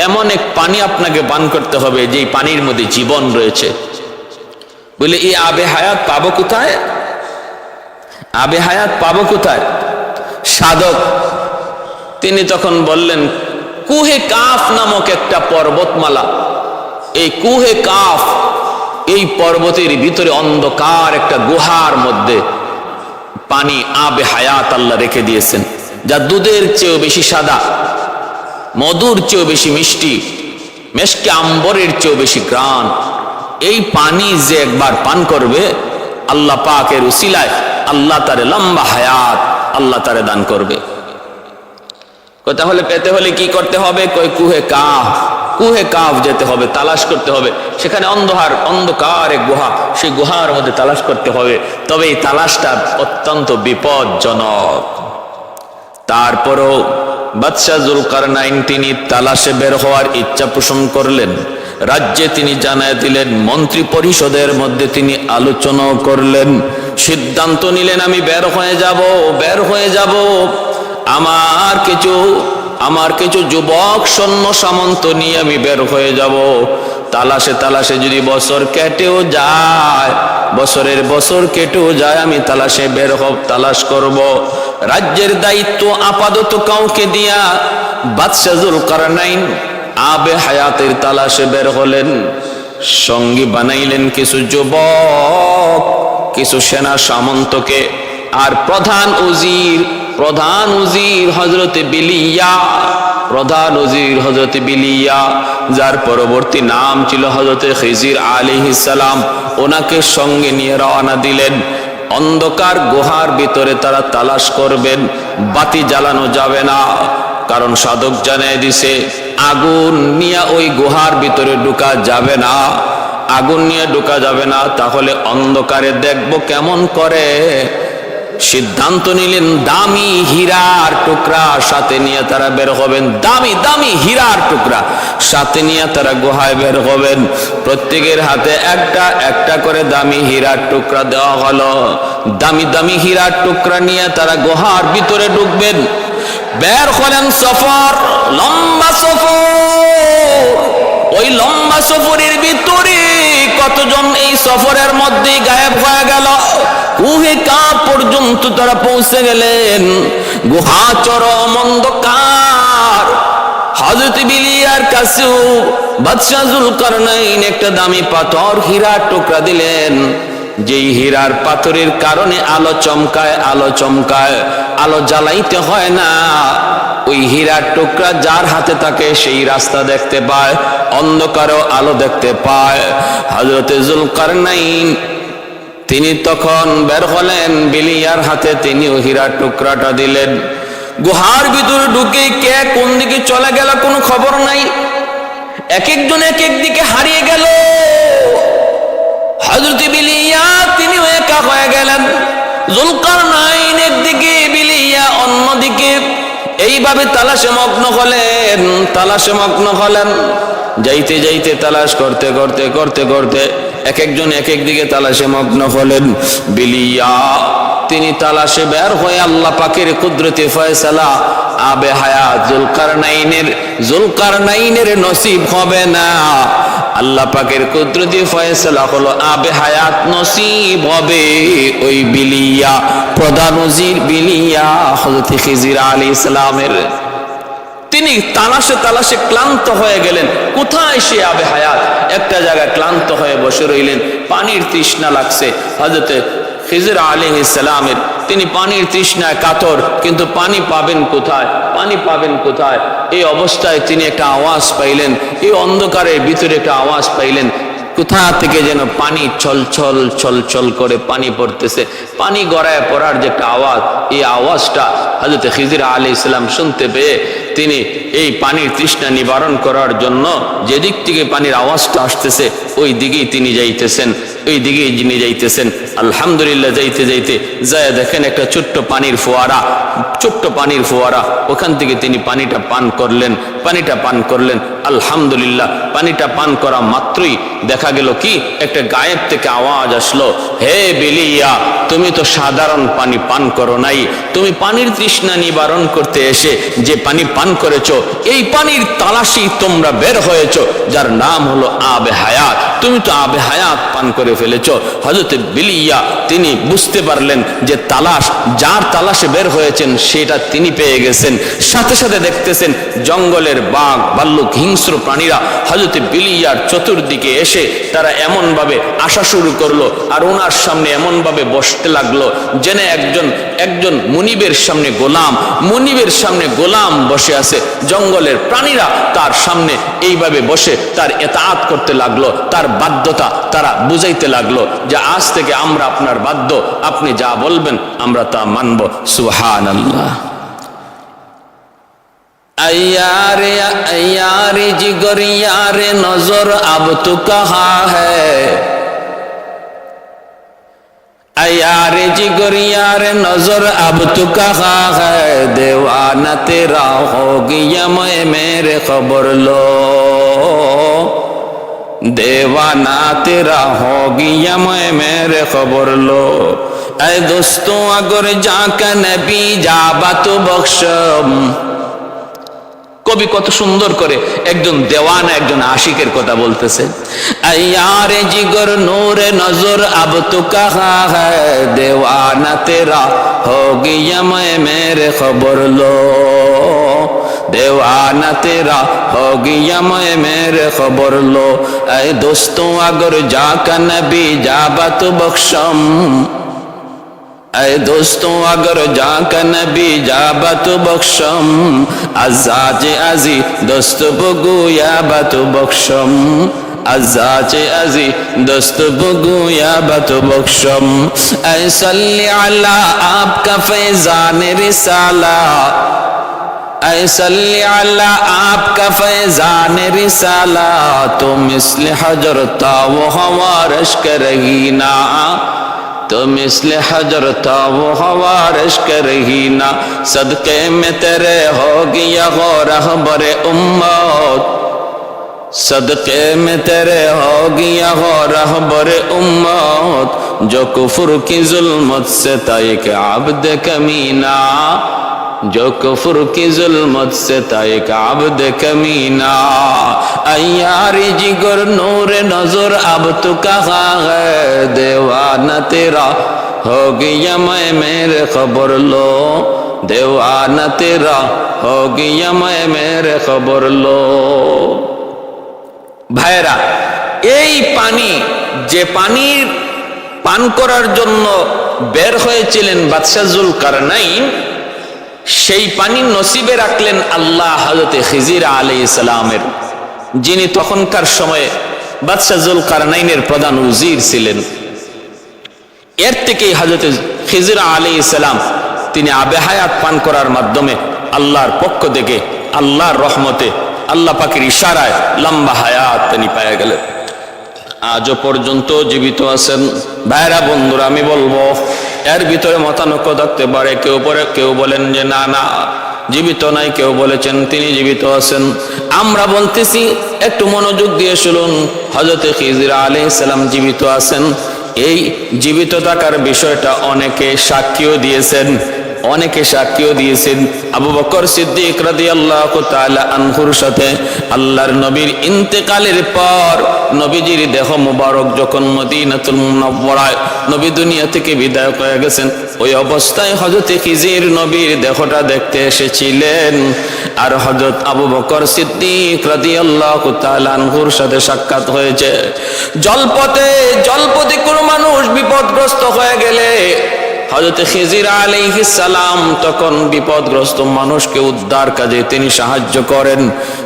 এমন এক পানি আপনাকে পান করতে হবে যেই পানির মধ্যে জীবন রয়েছে। বলে এই আবে হায়াত পাবো কোথায়? আবে হায়াত পাবো কোথায়? সাধক তিনি তখন বললেন, কুহে কাফ নামক একটা পর্বতমালা, এই কুহে কাফ, এই পর্বতের ভিতরে অন্ধকার একটা গুহার মধ্যে পানি আবে হায়াত আল্লাহ রেখে দিয়েছেন, যা দুধের চেয়েও বেশি সাদা, মধুর চেয়েও বেশি মিষ্টি, মেশকে আম্বরের চেয়েও বেশি ঘ্রাণ। এই পানি যে একবার পান করবে, আল্লাহ পাকের উসিলায় আল্লাহ তারে লম্বা হায়াত আল্লাহ তারে দান করবে। তাহলে পেতে হলে কি করতে হবে? কই কুহে কাফ যেতে হবে, তালাশ করতে হবে। সেখানে অন্ধকার এক গুহা, সেই গুহার মধ্যে তালাশ করতে হবে। তবে এই তালাশটা অত্যন্ত বিপজ্জনক। তারপরও বাদশাহ জুলকারনাইন তিনি তালাশে বের হওয়ার ইচ্ছা পোষণ করলেন। রাজ্যে তিনি জানায় দিলেন, মন্ত্রী পরিষদের মধ্যে তিনি আলোচনাও করলেন, সিদ্ধান্ত নিলেন, আমি বের হয়ে যাব। আমার কিছু যুবক সৈন্য সামন্ত নিয়ে আমি বের হয়ে যাব। তালাশে যদি বছর কেটেও যায়, বছর কেটেও যায়, আমি তালাশে বের হব, তালাশ করব। রাজ্যের দায়িত্ব আপাতত কাউকে দিয়া বাদশাহ জুলকারনাইন আবে হায়াতের তালাশে বের হলেন। সঙ্গী বানাইলেন কিছু যুবক, কিছু সেনা সামন্তকে, আর প্রধান উজির হযরতে বিলিয়া, যার পরবর্তী নাম ছিল হযরতে খিজির আলাইহিস সালাম, ওনাকে সঙ্গে নিয়ে রওনা দিলেন। অন্ধকার গুহার ভিতরে তারা তালাশ করবেন, বাতি জ্বালানো যাবে না, কারণ সাধক জানিয়ে দিছে আগুন নিয়ে ওই গুহার ভিতরে ঢোকা যাবে না, আগুন নিয়ে ঢোকা যাবে না। তাহলে অন্ধকারে দেখবো কেমন করে। সিদ্ধান্ত নিলেন দামি হীরার টুকরা সাথে নিয়ে তারা বের হবেন, দামি হীরার টুকরা সাথে নিয়ে তারা গুহায় বের হবেন। প্রত্যেকের হাতে একটা করে দামি হীরার টুকরা দেওয়া হলো। দামি হীরার টুকরা নিয়ে তারা গুহার ভিতরে ঢুকবেন। বের হলেন, লম্বা সফর। ওই লম্বা সফরের ভিতরে কতজন এই সফরের মধ্যে গায়েব হয়ে গেল। কুহে কাফ পর্যন্ত তারা পৌঁছে গেলেন। গুহা চরম অন্ধকার। হযরত বিলিয়ার কাছেও বাদশাহ জুলকারনাইন একটা দামি পাথর হীরার টুকরা দিলেন, যেই হীরার পাথরের কারণে আলো চমকায়, আলো জ্বালাইতে হয় না। ওই হীরার টুকরা যার হাতে থাকে সেই রাস্তা দেখতে পায়, অন্ধকারেও আলো দেখতে পায়। হযরত জুলকারনাইন তিনি তখন বের হলেন, বিলিয়ার হাতে তিনিও হীরার টুকরাটা দিলেন। গুহার ভিতরে ঢুকে কে কোন দিকে চলে গেল কোনো খবর নাই, এক একজন এক এক দিকে হারিয়ে গেল। হযরত বিলিয়া তিনিও একা হয়ে গেলেন, জুলকারনাইন একদিকে, বিলিয়া অন্যদিকে। এইভাবে তালাশে মগ্ন হলেন। যাইতে তালাশ করতে এক একজন এক এক দিকে তালাশে মগ্ন হলেন। বিলিয়া তিনি তালাশে বের হয়ে আল্লাহ পাকের কুদরতে ফয়সালা আবে হায়াত জুলকারনাইনের নসিব হবে না। আল্লাহ পাকের কুদরতে ফয়সালা হলো আবে হায়াত নসিব হবে ওই বিলিয়া, প্রধান উজির বিলিয়া হযরত খিজির আলাইহিস সালামের। তিনি তালাশে ক্লান্ত হয়ে গেলেন, কোথায় সে আবে হায়াত। একটা জায়গায় ক্লান্ত হয়ে বসে রইলেন, পানির তৃষ্ণা লাগছে। হযরত খিজির আলাইহিস সালামের তিনি পানির তৃষ্ণায় কাতর, কিন্তু পানি পাবেন কোথায়। এই অবস্থায় তিনি একটা আওয়াজ পাইলেন, এই অন্ধকারের ভিতরে একটা আওয়াজ পাইলেন। কোথা থেকে যেন পানি ছলছল ছলছল করে পানি পড়তেছে। পানি গড়ায় পড়ার যে একটা আওয়াজ, এই আওয়াজটা হযরত খিজির আলাইহিস সালাম শুনতে পেয়ে তিনি এই পানির তৃষ্ণা নিবারণ করার জন্য যেদিক থেকে পানির আওয়াজটা আসতেছে ওই দিকেই তিনি যাইতেছেন, ওই দিকেই যিনি যাইতেছেন। আলহামদুলিল্লাহ, যাইতে যাইতে যায় দেখেন একটা ছোট্ট পানির ফোয়ারা, ছোট্ট পানির ফোয়ারা, ওখান থেকে তিনি পানিটা পান করলেন, পানিটা পান করলেন। আলহামদুলিল্লাহ, পানিটা পান করা মাত্রই দেখা গেল কি একটা গায়েব থেকে আওয়াজ আসলো, হে বেলিয়া, তুমি তো সাধারণ পানি পান করো নাই, তুমি পানির তৃষ্ণা নিবারণ করতে এসে যে পানি পান করেছো, এই পানির তালাশি তোমরা বের হয়েছো, যার নাম হলো আবে হায়াত। তুমি তো আবে হায়াত পান করে ফেলেছো। হযরত বিলিয়া তিনি বুঝতে পারলেন যে তালাশ, যার তালাশে বের হয়েছেন সেটা তিনি পেয়ে গেছেন। সাথে সাথে দেখতেছেন জঙ্গলের বাঘ ভাল্লুক হিংস্র প্রাণীরা হযরত বিলিয়ার চতুর্দিকে এসে তারা এমন ভাবে আসা শুরু করলো আর ওনার সামনে এমন ভাবে বসতে লাগলো যেন একজন মুনিবের সামনে গোলাম, মুনিবের সামনে গোলাম বসে আছে। জঙ্গলের প্রাণীরা তার সামনে এইভাবে বসে তার ইতাআত করতে লাগলো, তার বাধ্যতা তারা বুঝাইতে লাগলো যে আজ থেকে আমরা আপনার বাধ্য, আপনি যা বলবেন আমরা তা মানব। সুবহানাল্লাহ। यारे यारे जिगर यारे नजर अब तू कहाँ है, यारे जिगर यारे नजर अब तू कहाँ है, दीवाना तेरा हो गया मैं मेरे खबर लो, दीवाना तेरा हो गया मैं मेरे खबर लो। ऐ दोस्तों अगर जाकर नबी जाबा तो बख्शम। কবি কত সুন্দর করে একজন দেওয়ানা একজন আশিকের কথা বলতেছে। আয়ারে জিগর নূরে নজর আব তু কাহা হ্যায়, দেওয়ানা তেরা হো গিয়া मैं मेरे खबर लो, देवाना तेरा हो गया मैं मेरे खबर लो। ऐ दोस्तों अगर जाका नबी जाबा तो बख्शम, ऐ दोस्तों अगर जाका नबी जाबा तो बख्शम, अज़ाजे अज़ी दोस्त बगुया बातो बख्शम, अज़ाजे अज़ी दोस्त बगुया बातो बख्शम। ऐ सल्ली अला आपका फैज़ान रिसाला, ऐ सल्ली अला आपका फैज़ान रिसाला, तो मिस्ल हजरता वो हवारश करहीना, तो मिस्ल हजरता वो हवारश करहीना, सदक़े में तेरे हो गया गो रहबरे उम्मत, सदक़े में तेरे हो गया गो रहबरे उम्मत, जो कुफ्र की जुल्मत से ताइक आब्द कमीना, जो कुफ्र की जुल्मत से ताइक आब्द कमीना। अयारी जिगर नूर नजर अब तू कहाँ है, देवाना तेरा हो गया मैं मेरे खबर लो, देवाना तेरा हो गया मैं मेरे खबर लो। भाईरा, এই পানি যে পানির পান করার জন্য বের হয়েছিলেন বাদশা জুলকারনাইন, সেই পানি নসিবে রাখলেন আল্লাহ হযরত খিজির আলাইহিস সালামের, যিনি তখনকার সময়ে বাদশা জুলকারনাইনের প্রধান উজির ছিলেন। এর থেকেই হযরত খিজির আলাইহিস সালাম তিনি আবে হায়াত পান করার মাধ্যমে আল্লাহর পক্ষ থেকে আল্লাহর রহমতে আল্লাহ পাকের ইশারায় লম্বা হায়াত তিনি পেয়ে গেলেন। আজও পর্যন্ত জীবিত আছেন। ভাইরা বন্ধুরা, আমি বলবো এর ভিতরে মতানৈক্য থাকতে পারে, কেউ বলেন যে না না জীবিত নাই, কেউ বলেছেন তিনি জীবিত আছেন। আমরা বলতেছি একটু মনোযোগ দিয়ে শুনুন, হযরত খিজির আলাইহিস সালাম জীবিত আছেন। এই জীবিত থাকার বিষয়টা অনেকে সাক্ষীও দিয়েছেন, অনেকে সাক্ষীও দিয়েছেন। আবু বকর সিদ্দিক রাদিয়াল্লাহু তাআলা আনহুর সাথে আল্লাহর নবীর ইন্তেকালের পর নবীজির দেহ মুবারক যখন মদিনাতুল মুনাওয়ারায় নবী দুনিয়া থেকে বিদায় হয়ে গেছেন, ওই অবস্থায় হযরত খিজির নবীর দেহটা দেখতে এসেছিলেন। আর হযরত আবু বকর সিদ্দিক রাদিয়াল্লাহু তাআলা আনহুর সাথে সাক্ষাৎ হয়েছে। জলপথে কোনো মানুষ বিপদগ্রস্ত হয়ে গেলে হযরত খিজির আলাইহিস সালাম তখন বিপদগ্রস্ত মানুষকে উদ্ধার কাজে তিনি সাহায্য করেন।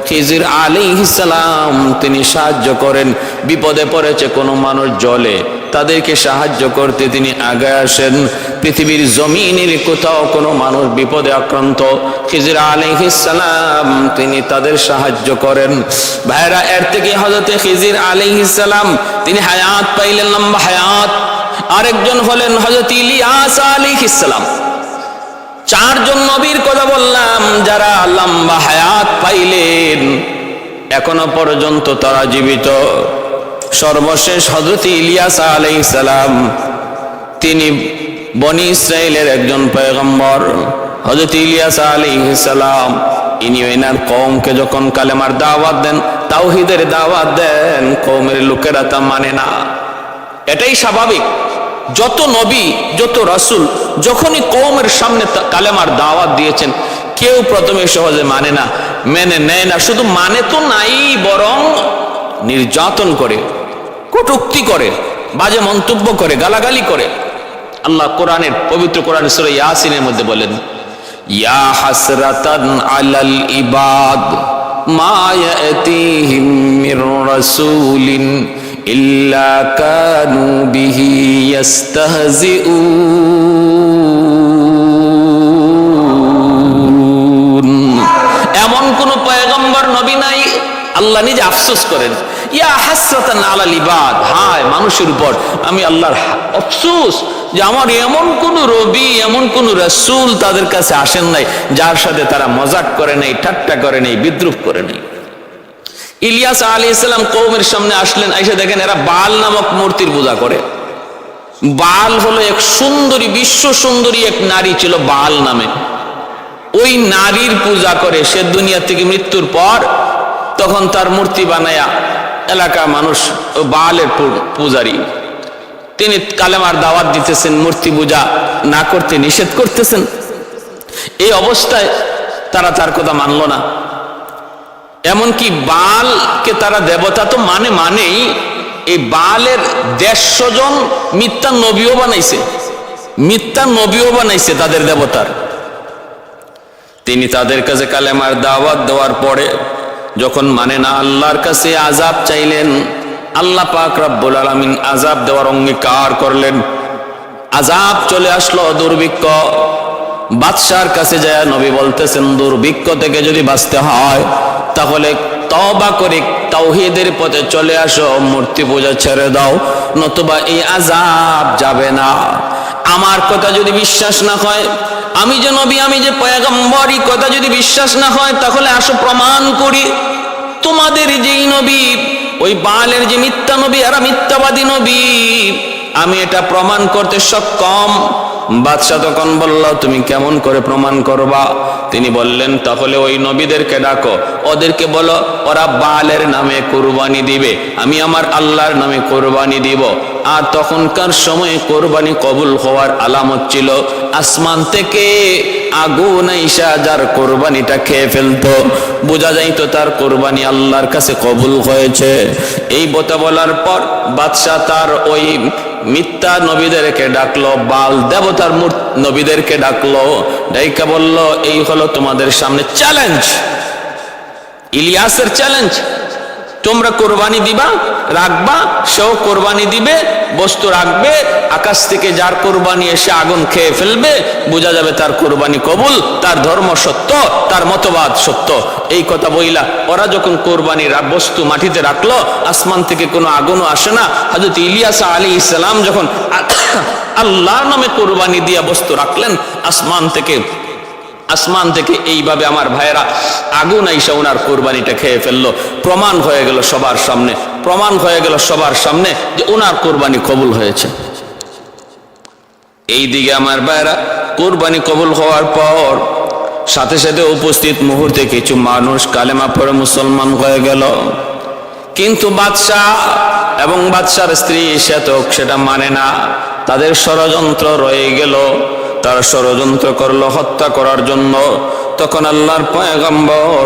খিজির আলাইহিস সালাম তিনি সাহায্য করেন। বিপদে পড়েছে কোনো মানুষ জলে, তাদেরকে সাহায্য করতে তিনি আগে আসেন। পৃথিবীর জমিনের কোথাও কোনো মানুষ বিপদে আক্রান্ত, খিজির আলাইহিস সালাম তিনি তাদের সাহায্য করেন। ভাইরা, এর থেকে হযরত খিজির আলাইহিস সালাম তিনি হায়াত পাইলেন, লম্বা হায়াত। আরেকজন হলেন হযরত ইলিয়াস আলাইহিস সালাম। চারজন নবীর কথা বললাম যারা লম্বা হায়াত পাইলেন, এখনো পর্যন্ত তারা জীবিত। সর্বশেষ হযরত ইলিয়াস আলাইহিস সালাম, তিনি বনি ইসরাইলের একজন পয়গম্বর। হযরত ইলিয়াস আলাইহিস সালাম ইনি ওনার কওমকে যখন কালেমার দাওয়াত দেন, তাওহীদের দাওয়াত দেন, কওমের লোকেরা তা মানে না। এটাই স্বাভাবিক। যত নবী, যত রাসূল যখনই কওমের সামনে কালেমার দাওয়াত দিয়েছেন, কেউ প্রথমে সহজে মানে না, মেনে নেয় না। শুধু মানে তো নাই, বরং নির্যাতন করে, কটূক্তি করে, বাজে মন্তব্য করে, গালাগালি করে। আল্লাহ কোরআনের পবিত্র কোরআন সূরা ইয়াসিনের মধ্যে বলেন, ইয়া হাসরাতান আলাল ইবাদ মা ইয়াতিহিম মির রাসূলিন ইল্লা কানু বিহি ইস্তাহজিউন। এমন কোন পয়গম্বর নবী নাই, আল্লাহ নিজে আফসোস করেন, ইয়া হাসরাতান আলাল ইবাদ, হায় মানুষের উপর আমি আল্লাহর আফসোস যে আমার এমন কোন নবী, এমন কোন রাসূল তাদের কাছে আসেন নাই যার সাথে তারা মজাক করে নাই, ঠাট্টা করে নাই, বিদ্রুপ করে নাই। ইলিয়াস আলাইহিস সালাম কওমের সামনে আসলেন, এসে দেখেন এরা বাল নামক মূর্তির পূজা করে। বাল হলো এক সুন্দরী, বিশ্ব সুন্দরী এক নারী ছিল বাল নামে। ওই নারীর পূজা করে সে দুনিয়া থেকে মৃত্যুর পর, তখন তার মূর্তি বানায়া এলাকা মানুষ বালের পূজারী। তিনি কালেমার দাওয়াত দিতেছেন, মূর্তি পূজা না করতে নিষেধ করতেছেন। এই অবস্থায় তারা তার কথা মানল না। এমনকি বালকে তারা দেবতা তো মানেই, এই বালের 150 জন মিথ্যা নবীও বানাইছে, মিথ্যা নবীও বানাইছে তাদের দেবতার। তিনি তাদের কাছে কালেমার দাওয়াত দেওয়ার পরে যখন মানে না, আল্লাহর কাছে আযাব চাইলেন। আল্লাহ পাক রব্বুল আলামিন আযাব দেওয়ার অঙ্গীকার করলেন। আযাব চলে আসলো, দুর্ভিক্ষ। বাদশার কাছে যায় নবী বলতেছেন, দুর্ভিক্ষ থেকে যদি বাঁচতে হয় তাহলে তওবা করে তাওহীদের পথে চলে আসো, মূর্তি পূজা ছেড়ে দাও, নতুবা এই আযাব যাবে না। আমার কথা যদি বিশ্বাস না হয়, আমি যে নবী, আমি যে পয়গম্বর, এই কথা যদি বিশ্বাস না হয়, তাহলে আসো প্রমাণ করি। তোমাদের যেই নবী, ওই বালের যে মিথ্যা নবী, এরা মিথ্যাবাদী নবী, আমি এটা প্রমাণ করতে সক্ষম। বাদশা তখন বলল, তুমি কেমন করে প্রমাণ করবা? তিনি বললেন, তাহলে ওই নবীদেরকে ডাকো, ওদেরকে বলো ওরা বালের নামে কুরবানি দিবে, আমি আমার আল্লাহর নামে কুরবানি দিব। আর তখনকার সময়ে কোরবানি কবুল হওয়ার আলামত ছিল আসমান থেকে আগুন আইসা যার কোরবানিটা খেয়ে ফেলতো, বোঝা যাইতো তার কোরবানি আল্লাহর কাছে কবুল হয়েছে। এই কথা বলার পর বাদশা তার ওই মিথ্যা নবীদেরকে ডাকলো, বাল দেবতার নবীদেরকে ডাকলো, ডাইকা বলল, এই হলো তোমাদের সামনে চ্যালেঞ্জ, ইলিয়াসের চ্যালেঞ্জ। তোমরা কোরবানি দিবা, রাখবা, সেও কোরবানি দিবে, বস্তু রাখবে, আকাশ থেকে যার কোরবানি এসে আগুন খেয়ে ফেলবে, বোঝা যাবে তার কোরবানি কবুল, তার ধর্ম সত্য, তার মতবাদ সত্য। এই কথা বইলা ওরা যখন কোরবানির বস্তু মাটিতে রাখলো, আসমান থেকে কোনো আগুনও আসে না। হযরত ইলিয়াস আলাইহিস সালাম যখন আল্লাহর নামে কোরবানি দিয়া বস্তু রাখলেন, আসমান থেকে এইভাবে আমার ভাইয়েরা আগুন আইসা ওনার কোরবানিটা খেয়ে ফেললো। প্রমাণ হয়ে গেল সবার সামনে, প্রমাণ হয়ে গেল সবার সামনে যে ওনার কোরবানি কবুল হয়েছে। এই দিকে আমার ভাইয়েরা কোরবানি কবুল হওয়ার পর সাথে সাথে উপস্থিত মুহূর্তে কিছু মানুষ কালেমা পড়ে মুসলমান হয়ে গেল। কিন্তু বাদশাহ এবং বাদশার স্ত্রী সেটা মানে না, তাদের ষড়যন্ত্র রয়ে গেল, তারা ষড়যন্ত্র করলো হত্যা করার জন্য। তখন আল্লাহর পয়গম্বর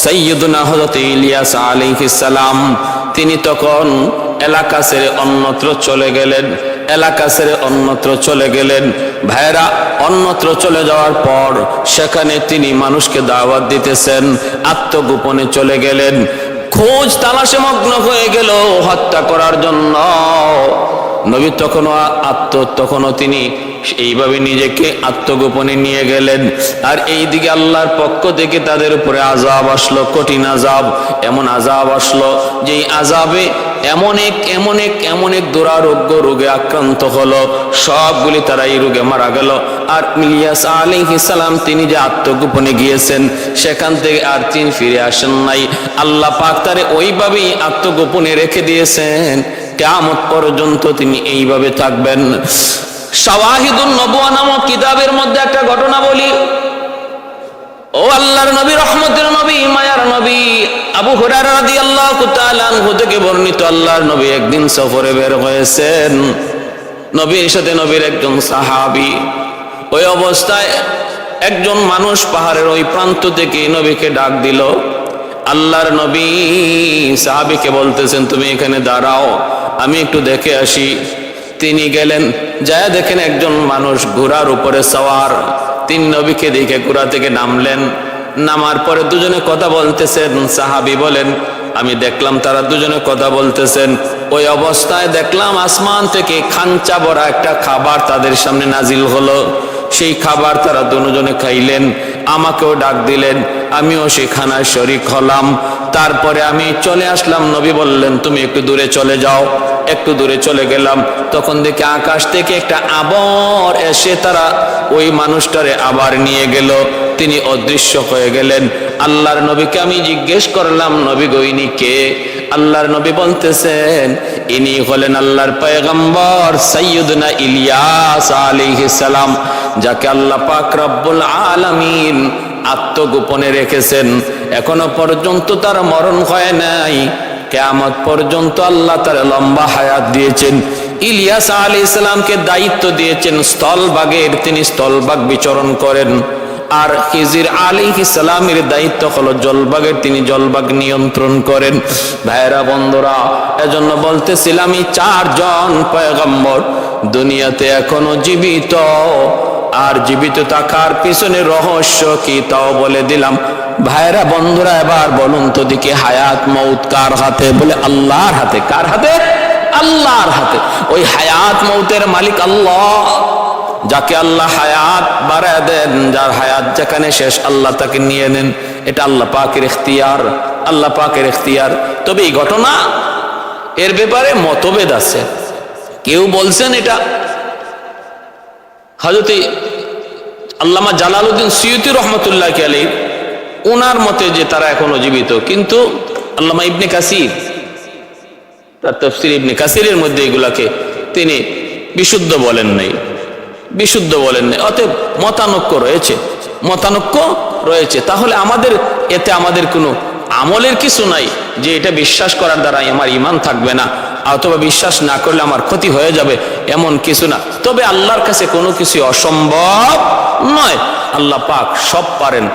সাইয়্যিদুনা হযরত ইলিয়াস আলাইহিস সালাম তিনি তখন এলাকা ছেড়ে অন্যত্র চলে গেলেন। এলাকা ছেড়ে অন্যত্র চলে গেলেন। ভাইরা, অন্যত্র চলে যাওয়ার পর সেখানে তিনি মানুষকে দাওয়াত দিতেছেন, আত্মগোপনে চলে গেলেন। খোঁজ তালাশে মগ্ন হয়ে গেল হত্যা করার জন্য। নবী তখনও তিনি এইভাবে নিজেকে আত্মগোপনে নিয়ে গেলেন। আর এইদিকে আল্লাহর পক্ষ থেকে তাদের উপরে আযাব আসলো, কঠিন আযাব। এমন আযাব আসলো যে আযাবে এমন এক দুরারোগ্য রোগে আক্রান্ত হলো, সবগুলি তারা এই রোগে মারা গেল। আর ইলিয়াস আলাইহিস সালাম তিনি যে আত্মগোপনে গিয়েছেন সেখান থেকে আর তিনি ফিরে আসেন নাই। আল্লাহ পাক তারে ওইভাবেই আত্মগোপনে রেখে দিয়েছেন, কিয়ামত পর্যন্ত তিনি এইভাবে থাকবেন। শাওয়াহিদুন নবুয়া নামক কিতাবের মধ্যে একটা ঘটনা বলি। ও আল্লাহর নবী, রহমতের নবী, মায়ার নবী, আবু হুরায়রা রাদিয়াল্লাহু তাআলা আনহু থেকে বর্ণিত, আল্লাহর নবী একদিন সফরে বের হয়েছেন। নবীর সাথে নবীর একজন সাহাবী। ওই অবস্থায় একজন মানুষ পাহাড়ের ওই প্রান্ত থেকে নবীকে ডাক দিল। আল্লাহর নবী সাহাবীকে বলতেছেন, তুমি এখানে দাঁড়াও, আমি একটু দেখে আসি। তিনি গেলেন, যায় দেখেন একজন মানুষ ঘোড়ার উপরে সওয়ার। তিনি নবীকে দেখে ঘোড়া থেকে নামলেন। নামার পরে দুজনে কথা বলতেছেন। সাহাবী বলেন, আমি দেখলাম তারা দুজনে কথা বলতেছেন। ওই অবস্থায় দেখলাম আসমান থেকে খাঞ্চা ভরা একটা খাবার তাদের সামনে নাজিল হলো। সেই খাবার তারা দুজনে খাইলেন, আমাকেও ডাক দিলেন, আমিও সেই খানায় শরীক হলাম। তারপরে আমি চলে আসলাম। নবী বললেন, তুমি একটু দূরে চলে যাও। একটু দূরে চলে গেলাম, তখন দেখি আকাশ থেকে একটা আবর এসে তারা ওই মানুষটারে আবার নিয়ে গেল। তিনি অদৃশ্য হয়ে গেলেন। আল্লাহর নবীকে আমি জিজ্ঞেস করলাম, নবী গো ইনি কে? আল্লাহর নবী বলতেছেন, ইনি হলেন আল্লাহর পয়গম্বর সাইয়্যিদুনা ইলিয়াস আলাইহিস সালাম, যাকে আল্লাহ পাক রব্বুল আলামিন আত্মগোপনে রেখেছেন। এখনো পর্যন্ত তার মরণ হয় নাই। কিয়ামত পর্যন্ত আল্লাহ তার লম্বা হায়াত দিয়েছেন। ইলিয়াস আলাইহিস সালামকে দায়িত্ব দিয়েছেন স্থলভাগের, তিনি স্থলভাগ বিচরণ করেন। আর খিজির আলাইহিস সালামের দায়িত্ব হলো জলভাগের, তিনি জলভাগ নিয়ন্ত্রণ করেন। ভাইরা বন্ধুরা, এজন্য বলতেছিলাম এই চারজন পয়গম্বর দুনিয়াতে এখনো জীবিত। আর জীবিত থাকার পিছনে রহস্য কি তাও বলে দিলাম। ভাইরা বন্ধুরা, এবার বলুন তো দেখি, হায়াত মউত কার হাতে? বলে আল্লাহর হাতে। কার হাতে? আল্লাহর হাতে। ওই হায়াত মউতের মালিক আল্লাহ। যাকে আল্লাহ হায়াত বাড়ায় দেন, যার হায়াত যেখানে শেষ আল্লাহ তাকে নিয়ে নেন। এটা আল্লাহ পাকের ইখতিয়ার, আল্লাহ পাকের ইখতিয়ার। তবে এই ঘটনা, এর ব্যাপারে মতভেদ আছে। কেউ বলছেন এটা হযরত আল্লামা জালালউদ্দিন সুয়ুতী রহমতুল্লাহ আলাইহি, ওনার মতে যে তারা এখনো জীবিত। কিন্তু আল্লামা ইবনে কাসির তার তাফসীর ইবনে কাসিরের মধ্যে এগুলাকে তিনি বিশুদ্ধ বলেন নাই, বিশুদ্ধ বলেন নাই। অতএব মতানৈক্য রয়েছে। তাহলে এতে আমাদের কোনো আমলের কিছু নাই যে এটা বিশ্বাস করার দ্বারা আমার ঈমান থাকবে না, অথবা বিশ্বাস না করলে আমার ক্ষতি হয়ে যাবে, এমন কিছু না। তবে আল্লাহর কাছে কোনো কিছু অসম্ভব নয়। আল্লাহ পাক সব পারেন।